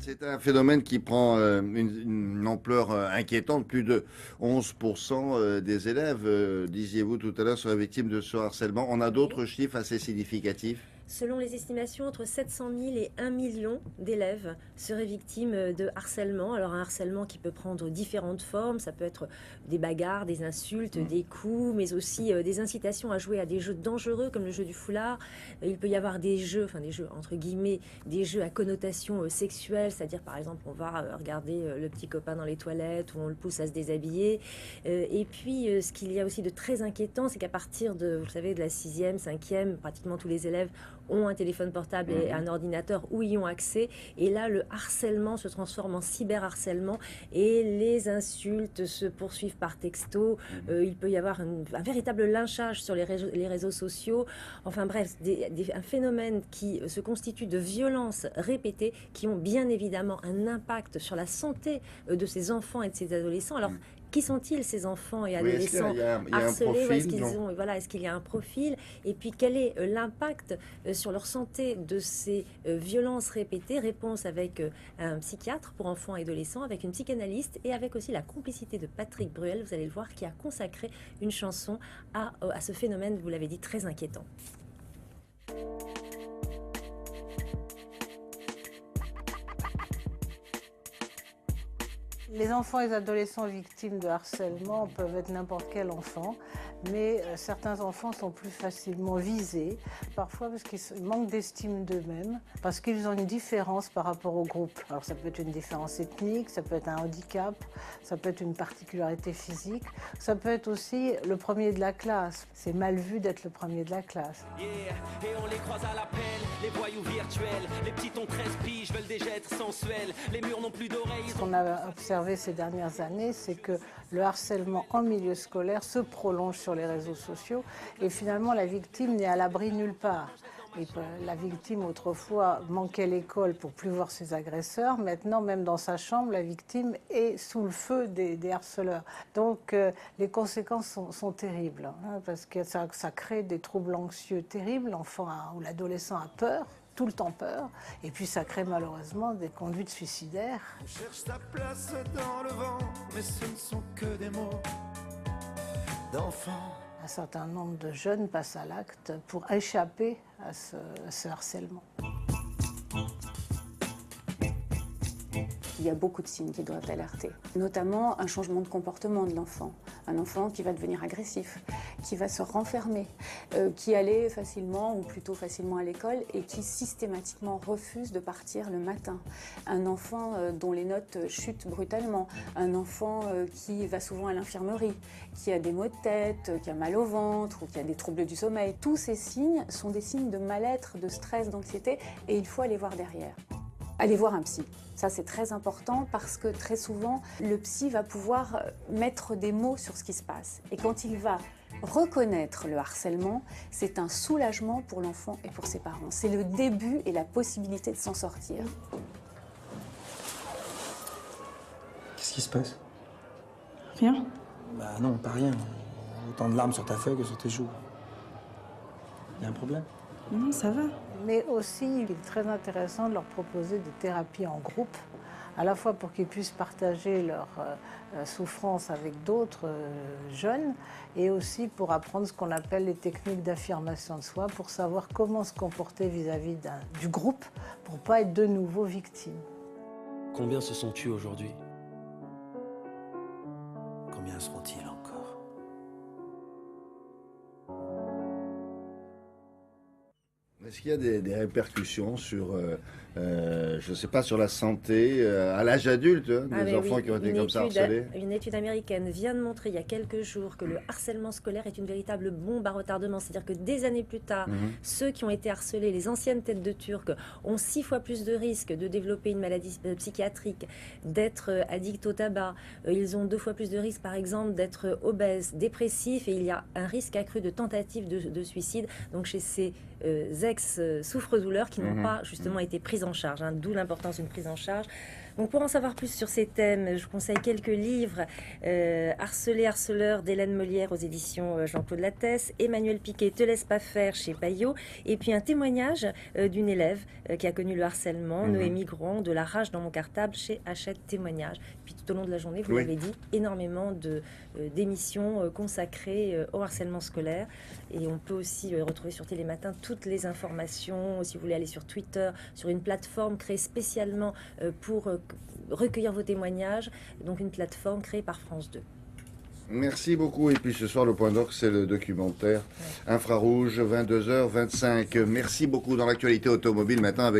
C'est un phénomène qui prend une ampleur inquiétante. Plus de 11% des élèves, disiez-vous tout à l'heure, seraient victimes de ce harcèlement. On a Oui. d'autres chiffres assez significatifs. Selon les estimations, entre 700 000 et 1 million d'élèves seraient victimes de harcèlement. Alors un harcèlement qui peut prendre différentes formes, ça peut être des bagarres, des insultes, des coups, mais aussi des incitations à jouer à des jeux dangereux comme le jeu du foulard. Il peut y avoir des jeux, enfin des jeux entre guillemets, des jeux à connotation sexuelle, c'est-à-dire par exemple on va regarder le petit copain dans les toilettes ou on le pousse à se déshabiller. Et puis ce qu'il y a aussi de très inquiétant, c'est qu'à partir de, vous savez, de la 6e, 5e, pratiquement tous les élèves ont un téléphone portable et un ordinateur où y ont accès. Et là, le harcèlement se transforme en cyberharcèlement et les insultes se poursuivent par texto. Il peut y avoir un véritable lynchage sur les réseaux sociaux. Enfin bref, un phénomène qui se constitue de violences répétées qui ont bien évidemment un impact sur la santé de ces enfants et de ces adolescents. Alors, qui sont-ils, ces enfants et Oui, est-ce qu'il adolescents y a un harcelés? Ou est-ce profil, qu'ils non? ont, voilà, est-ce qu'il y a un profil? Et puis, quel est l'impact sur leur santé de ces violences répétées? Réponse avec un psychiatre pour enfants et adolescents, avec une psychanalyste et avec aussi la complicité de Patrick Bruel, vous allez le voir, qui a consacré une chanson à ce phénomène, vous l'avez dit, très inquiétant. Les enfants et les adolescents victimes de harcèlement peuvent être n'importe quel enfant, mais certains enfants sont plus facilement visés, parfois parce qu'ils manquent d'estime d'eux-mêmes, parce qu'ils ont une différence par rapport au groupe. Alors ça peut être une différence ethnique, ça peut être un handicap, ça peut être une particularité physique, ça peut être aussi le premier de la classe. C'est mal vu d'être le premier de la classe. Yeah. Et on les croise à l'appel, les voyous virtuels, les petits ont 13 piges, veulent déjà être sensuels, les murs n'ont plus d'oreilles. Ce qu'on a observé ces dernières années, c'est que le harcèlement en milieu scolaire se prolonge sur les réseaux sociaux et finalement la victime n'est à l'abri nulle part. Et la victime autrefois manquait l'école pour plus voir ses agresseurs. Maintenant, même dans sa chambre, la victime est sous le feu des harceleurs. Donc les conséquences sont terribles, hein, parce que ça crée des troubles anxieux terribles. L'enfant ou l'adolescent a peur, tout le temps peur, et puis ça crée malheureusement des conduites suicidaires. On cherche sa place dans le vent, mais ce ne sont que des mots d'enfants. Un certain nombre de jeunes passent à l'acte pour échapper à ce harcèlement. Il y a beaucoup de signes qui doivent alerter, notamment un changement de comportement de l'enfant. Un enfant qui va devenir agressif, qui va se renfermer, qui allait facilement ou plutôt facilement à l'école et qui systématiquement refuse de partir le matin. Un enfant dont les notes chutent brutalement, un enfant qui va souvent à l'infirmerie, qui a des maux de tête, qui a mal au ventre ou qui a des troubles du sommeil. Tous ces signes sont des signes de mal-être, de stress, d'anxiété et il faut aller voir derrière. Allez voir un psy. Ça, c'est très important parce que très souvent, le psy va pouvoir mettre des mots sur ce qui se passe. Et quand il va reconnaître le harcèlement, c'est un soulagement pour l'enfant et pour ses parents. C'est le début et la possibilité de s'en sortir. Qu'est-ce qui se passe? Rien. Bah non, pas rien. Autant de larmes sur ta feuille que sur tes joues. Y a un problème? Non, ça va. Mais aussi, il est très intéressant de leur proposer des thérapies en groupe, à la fois pour qu'ils puissent partager leur souffrance avec d'autres jeunes, et aussi pour apprendre ce qu'on appelle les techniques d'affirmation de soi, pour savoir comment se comporter vis-à-vis du groupe, pour ne pas être de nouveau victime. Combien se sont tués aujourd'hui? Combien seront-ils encore? Est-ce qu'il y a des répercussions sur, je ne sais pas, sur la santé à l'âge adulte, hein, des enfants qui ont été comme ça harcelés? Une étude américaine vient de montrer il y a quelques jours que le harcèlement scolaire est une véritable bombe à retardement. C'est-à-dire que des années plus tard, ceux qui ont été harcelés, les anciennes têtes de Turc, ont 6 fois plus de risques de développer une maladie psychiatrique, d'être addicts au tabac. Ils ont 2 fois plus de risques, par exemple, d'être obèses, dépressifs, et il y a un risque accru de tentative de suicide. Donc chez ces ex-souffres-douleurs qui n'ont pas justement été prises en charge, hein, d'où l'importance d'une prise en charge. Donc pour en savoir plus sur ces thèmes, je vous conseille quelques livres. Harcelé, harceleur d'Hélène Molière aux éditions Jean-Claude Lattès, Emmanuel Piquet, Te laisse pas faire chez Payot, et puis un témoignage d'une élève qui a connu le harcèlement, Noémie Grand, de la rage dans mon cartable chez Hachette Témoignage. Puis tout au long de la journée, vous l'avez dit, énormément d'émissions consacrées au harcèlement scolaire. Et on peut aussi retrouver sur Télématin toutes les informations, si vous voulez aller sur Twitter, sur une plateforme créée spécialement pour recueillir vos témoignages, donc une plateforme créée par France 2. Merci beaucoup. Et puis ce soir, le point d'orgue, c'est le documentaire Infrarouge, 22h25. Merci beaucoup dans l'actualité automobile maintenant avec